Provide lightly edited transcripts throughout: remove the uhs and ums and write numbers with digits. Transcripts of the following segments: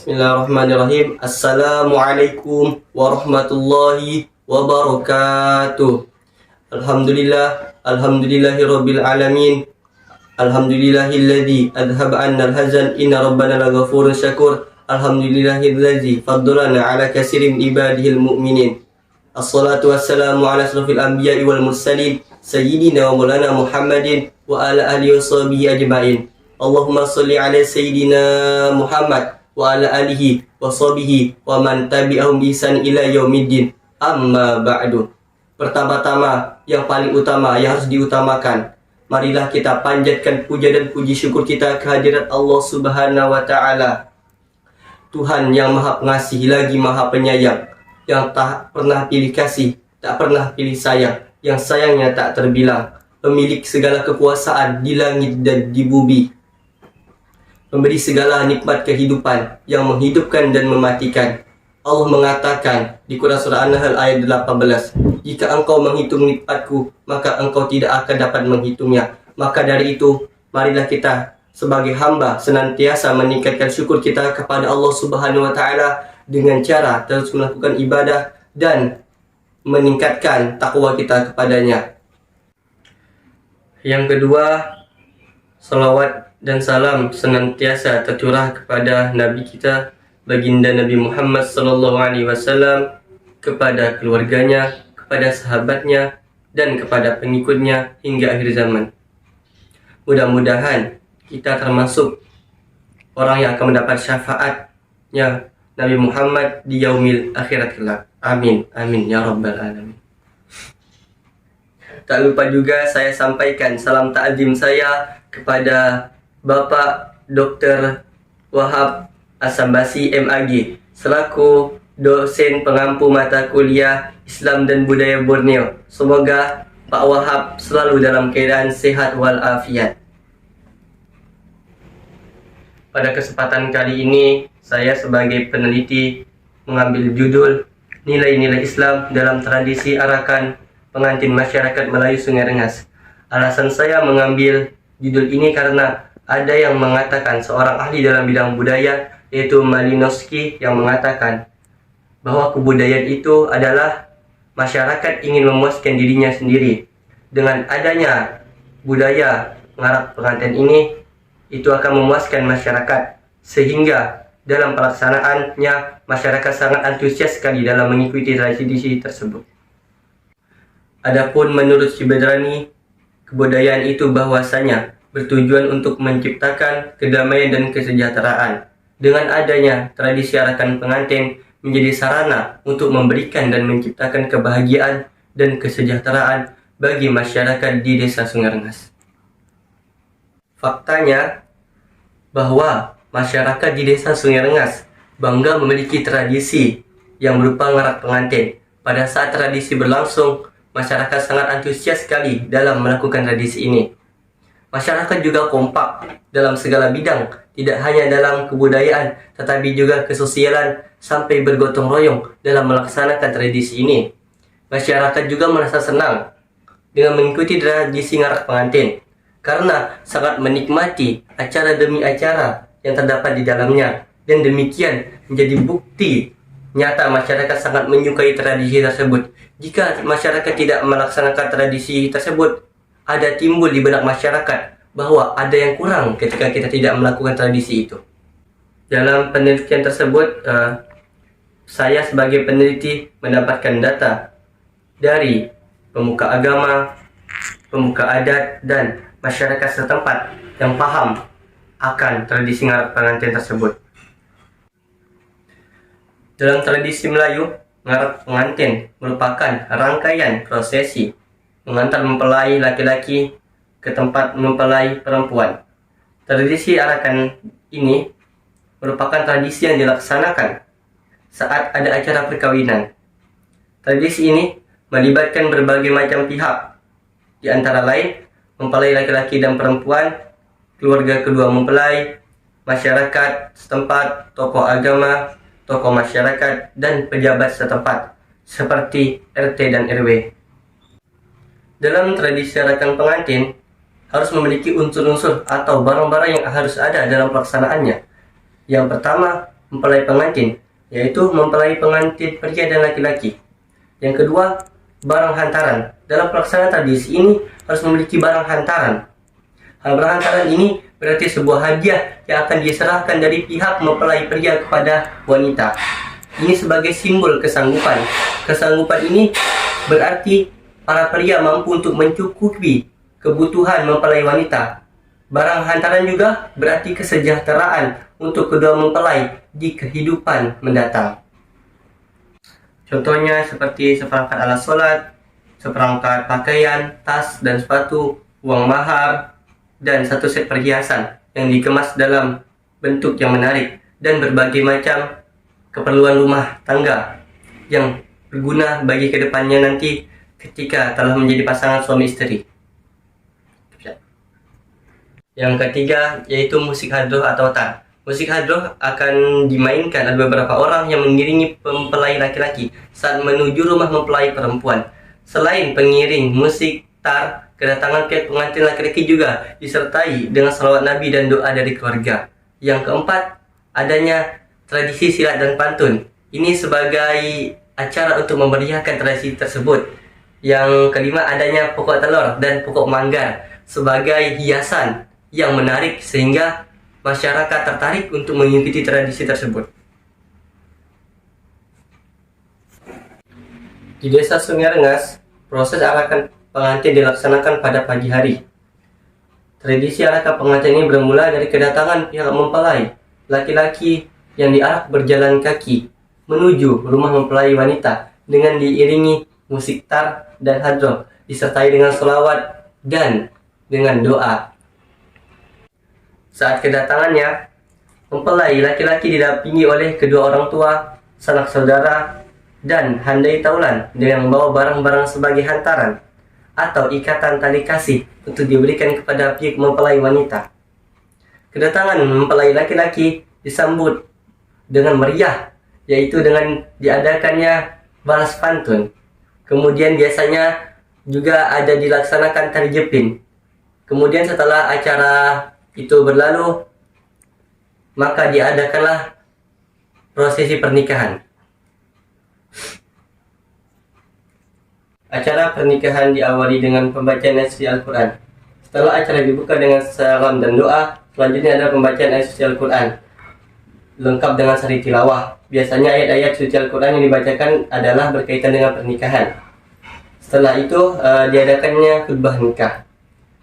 Bismillahirrahmanirrahim. Assalamualaikum warahmatullahi wabarakatuh. Alhamdulillahirabbil alamin. Alhamdulillahilladzi adhaba 'annal hazan inna rabbana laghafurun syakur. Alhamdulillahilladzi faddalana 'ala katsirin ibadihil mu'minin. Assalatu wassalamu 'ala asrofil anbiya'i wal mursalin sayyidina wa maulana Muhammadin wa ala alihi washabihi ajma'in. Allahumma shalli 'ala sayyidina Muhammad wa ala alihi wa sahbihi wa man tabi'ahum bi ihsan ila yaumiddin. Amma ba'du. Pertama-tama, yang paling utama yang harus diutamakan, marilah kita panjatkan puja dan puji syukur kita kehadirat Allah Subhanahu wa taala. Tuhan yang Maha Pengasih lagi Maha Penyayang, yang tak pernah pilih kasih, tak pernah pilih sayang, yang sayangnya tak terbilang, pemilik segala kekuasaan di langit dan di bumi, memberi segala nikmat kehidupan, yang menghidupkan dan mematikan. Allah mengatakan di Quran Surah An-Nahl ayat 18, jika engkau menghitung nikmatku, maka engkau tidak akan dapat menghitungnya. Maka dari itu, marilah kita sebagai hamba senantiasa meningkatkan syukur kita kepada Allah Subhanahu wa taala dengan cara terus melakukan ibadah dan meningkatkan takwa kita kepadanya. Yang kedua, salawat dan salam senantiasa tercurah kepada Nabi kita, baginda Nabi Muhammad SAW, kepada keluarganya, kepada sahabatnya, dan kepada pengikutnya hingga akhir zaman. Mudah-mudahan kita termasuk orang yang akan mendapat syafaatnya Nabi Muhammad di yaumil akhirat kelak. Amin, amin ya rabbal alamin. Tak lupa juga saya sampaikan salam ta'zim saya kepada Bapak Dr. Wahab Asambasi MAG selaku dosen pengampu mata kuliah Islam dan Budaya Borneo. Semoga Pak Wahab selalu dalam keadaan sehat walafiat. Pada kesempatan kali ini, saya sebagai peneliti mengambil judul Nilai-nilai Islam dalam tradisi arakan pengantin masyarakat Melayu Sungai Rengas. Alasan saya mengambil judul ini karena ada yang mengatakan, seorang ahli dalam bidang budaya yaitu Malinowski, yang mengatakan bahwa kebudayaan itu adalah masyarakat ingin memuaskan dirinya sendiri. Dengan adanya budaya ngarak pengantin ini, itu akan memuaskan masyarakat, sehingga dalam pelaksanaannya masyarakat sangat antusias sekali dalam mengikuti tradisi tersebut. Adapun menurut Syibdrani, kebudayaan itu bahwasanya bertujuan untuk menciptakan kedamaian dan kesejahteraan. Dengan adanya tradisi arakan pengantin menjadi sarana untuk memberikan dan menciptakan kebahagiaan dan kesejahteraan bagi masyarakat di Desa Sungai Rengas. Faktanya bahwa masyarakat di Desa Sungai Rengas bangga memiliki tradisi yang berupa ngarak pengantin. Pada saat tradisi berlangsung, masyarakat sangat antusias sekali dalam melakukan tradisi ini. Masyarakat juga kompak dalam segala bidang, tidak hanya dalam kebudayaan, tetapi juga kesosialan, sampai bergotong royong dalam melaksanakan tradisi ini. Masyarakat juga merasa senang dengan mengikuti tradisi ngarak pengantin, karena sangat menikmati acara demi acara yang terdapat di dalamnya, dan demikian menjadi bukti nyata masyarakat sangat menyukai tradisi tersebut. Jika masyarakat tidak melaksanakan tradisi tersebut, ada timbul di benak masyarakat bahwa ada yang kurang ketika kita tidak melakukan tradisi itu. Dalam penelitian tersebut, saya sebagai peneliti mendapatkan data dari pemuka agama, pemuka adat, dan masyarakat setempat yang paham akan tradisi ngarak pengantin tersebut. Dalam tradisi Melayu, ngarak pengantin merupakan rangkaian prosesi mengantar mempelai laki-laki ke tempat mempelai perempuan. Tradisi arakan ini merupakan tradisi yang dilaksanakan saat ada acara perkawinan. Tradisi ini melibatkan berbagai macam pihak, di antara lain mempelai laki-laki dan perempuan, keluarga kedua mempelai, masyarakat setempat, tokoh agama, tokoh masyarakat, dan pejabat setempat seperti RT dan RW. Dalam tradisi arakan pengantin harus memiliki unsur-unsur atau barang-barang yang harus ada dalam pelaksanaannya. Yang pertama, mempelai pengantin, yaitu mempelai pengantin pria dan laki-laki. Yang kedua, barang hantaran. Dalam pelaksanaan tradisi ini harus memiliki barang hantaran. Barang hantaran ini berarti sebuah hadiah yang akan diserahkan dari pihak mempelai pria kepada wanita. Ini sebagai simbol kesanggupan. Kesanggupan ini berarti para pria mampu untuk mencukupi kebutuhan mempelai wanita. Barang hantaran juga berarti kesejahteraan untuk kedua mempelai di kehidupan mendatang. Contohnya seperti seperangkat alat sholat, seperangkat pakaian, tas dan sepatu, uang mahar, dan satu set perhiasan yang dikemas dalam bentuk yang menarik, dan berbagai macam keperluan rumah tangga yang berguna bagi kedepannya nanti ketika telah menjadi pasangan suami istri. Yang ketiga yaitu musik hadroh atau tar. Musik hadroh akan dimainkan oleh beberapa orang yang mengiringi mempelai laki-laki saat menuju rumah mempelai perempuan. Selain pengiring musik tar, kedatangan pihak pengantin laki-laki juga disertai dengan salawat Nabi dan doa dari keluarga. Yang keempat, adanya tradisi silat dan pantun. Ini sebagai acara untuk memeriahkan tradisi tersebut. Yang kelima, adanya pokok telur dan pokok manggar sebagai hiasan yang menarik sehingga masyarakat tertarik untuk mengikuti tradisi tersebut. Di desa Sungai Rengas, proses arakan pengantin dilaksanakan pada pagi hari. Tradisi arakan pengantin ini bermula dari kedatangan pihak mempelai laki-laki yang diarak berjalan kaki menuju rumah mempelai wanita dengan diiringi musik tar dan hadroh disertai dengan selawat dan dengan doa. Saat kedatangannya, mempelai laki-laki didampingi oleh kedua orang tua, sanak saudara, dan handai taulan dengan membawa barang-barang sebagai hantaran atau ikatan tali kasih untuk diberikan kepada pihak mempelai wanita. Kedatangan mempelai laki-laki disambut dengan meriah, yaitu dengan diadakannya balas pantun. Kemudian biasanya juga ada dilaksanakan tari jepin. Kemudian setelah acara itu berlalu, maka diadakanlah prosesi pernikahan. Acara pernikahan diawali dengan pembacaan ayat suci Al-Quran. Setelah acara dibuka dengan salam dan doa, selanjutnya adalah pembacaan ayat suci Al-Quran lengkap dengan sari tilawah. Biasanya ayat-ayat suci Al-Quran yang dibacakan adalah berkaitan dengan pernikahan. Setelah itu diadakannya khutbah nikah.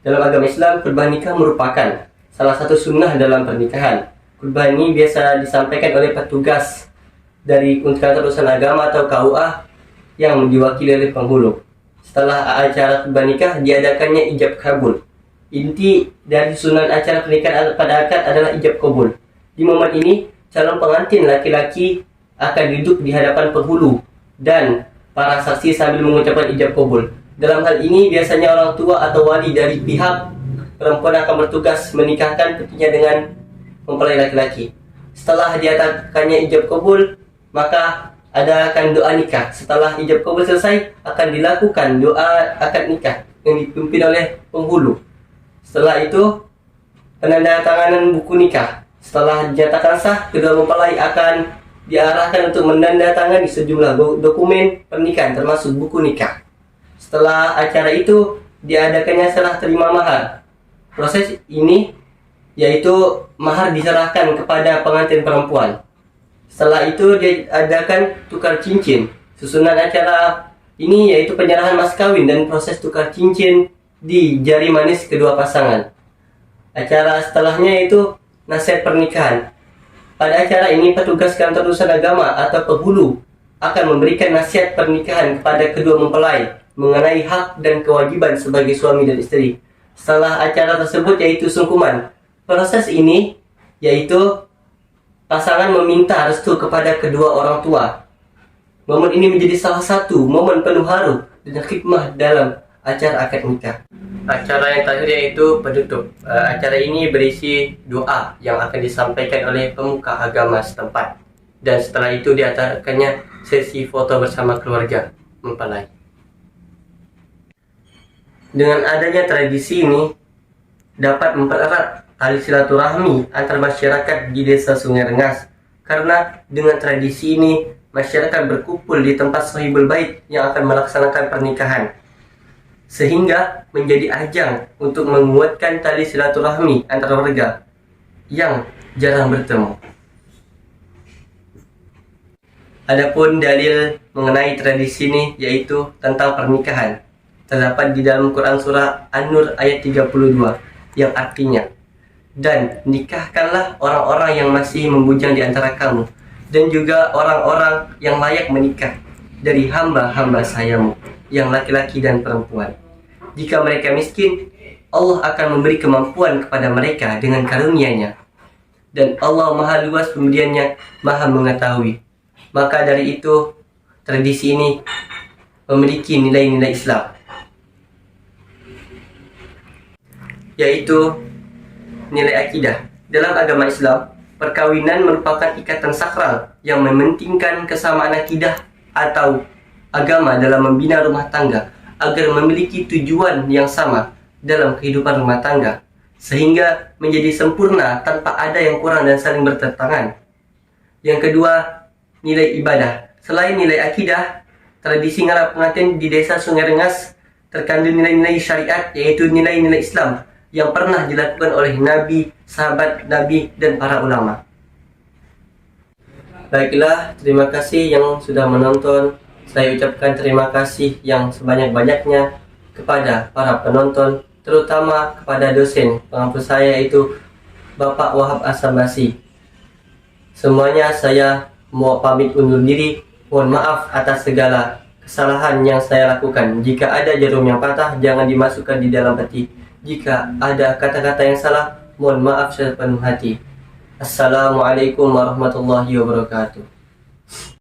Dalam agama Islam, khutbah nikah merupakan salah satu sunnah dalam pernikahan. Khutbah ini biasa disampaikan oleh petugas dari Kantor Urusan Agama atau KUA yang diwakili oleh penghulu. Setelah acara khutbah nikah, diadakannya ijab kabul. Inti dari sunnah acara pernikahan pada akad adalah ijab kabul. Di momen ini, calon pengantin laki-laki akan duduk di hadapan penghulu dan para saksi sambil mengucapkan ijab kabul. Dalam hal ini, biasanya orang tua atau wali dari pihak perempuan akan bertugas menikahkan putrinya dengan mempelai laki-laki. Setelah diadakannya ijab kabul, maka adakan doa nikah. Setelah ijab kabul selesai, akan dilakukan doa akad nikah yang dipimpin oleh penghulu. Setelah itu, penandatanganan buku nikah. Setelah dinyatakan sah, kedua mempelai akan diarahkan untuk menandatangani sejumlah dokumen pernikahan termasuk buku nikah. Setelah acara itu, diadakannya serah terima mahar. Proses ini yaitu mahar diserahkan kepada pengantin perempuan. Setelah itu diadakan tukar cincin. Susunan acara ini yaitu penyerahan mas kawin dan proses tukar cincin di jari manis kedua pasangan. Acara setelahnya yaitu nasihat pernikahan. Pada acara ini petugas Kantor Urusan Agama atau penghulu akan memberikan nasihat pernikahan kepada kedua mempelai mengenai hak dan kewajiban sebagai suami dan istri. Setelah acara tersebut yaitu sungkuman. Proses ini yaitu pasangan meminta restu kepada kedua orang tua. Momen ini menjadi salah satu momen penuh haru dan hikmah dalam acara akad nikah. Acara yang terakhir yaitu penutup. Acara ini berisi doa yang akan disampaikan oleh pemuka agama setempat. Dan setelah itu diadakannya sesi foto bersama keluarga mempelai. Dengan adanya tradisi ini dapat mempererat tali silaturahmi antar masyarakat di desa Sungai Rengas Karena dengan tradisi ini, masyarakat berkumpul di tempat Sohibul Bait yang akan melaksanakan pernikahan, sehingga menjadi ajang untuk menguatkan tali silaturahmi antara warga yang jarang bertemu. Adapun dalil mengenai tradisi ini yaitu tentang pernikahan, terdapat di dalam Quran surah An-Nur ayat 32 yang artinya, dan nikahkanlah orang-orang yang masih membujang di antara kamu, dan juga orang-orang yang layak menikah dari hamba-hamba sayamu, yang laki-laki dan perempuan. Jika mereka miskin, Allah akan memberi kemampuan kepada mereka dengan karunia-Nya. Dan Allah Maha Luas pemberiannya, Maha Mengetahui. Maka dari itu, tradisi ini memiliki nilai-nilai Islam, yaitu nilai akidah. Dalam agama Islam, perkawinan merupakan ikatan sakral yang mementingkan kesamaan akidah atau agama dalam membina rumah tangga agar memiliki tujuan yang sama dalam kehidupan rumah tangga, sehingga menjadi sempurna tanpa ada yang kurang dan saling bertentangan. Yang kedua, nilai ibadah. Selain nilai akidah, tradisi ngarap pengantin di desa Sungai Rengas terkandung nilai-nilai syariat, yaitu nilai-nilai Islam yang pernah dilakukan oleh Nabi, sahabat Nabi, dan para ulama. Baiklah, terima kasih yang sudah menonton. Saya ucapkan terima kasih yang sebanyak-banyaknya kepada para penonton, terutama kepada dosen pengampu saya, yaitu Bapak Wahab As-Sambasi. Semuanya saya mau pamit undur diri. Mohon maaf atas segala kesalahan yang saya lakukan. Jika ada jarum yang patah, jangan dimasukkan di dalam peti. Jika ada kata-kata yang salah, mohon maaf sepenuh hati. Assalamualaikum warahmatullahi wabarakatuh.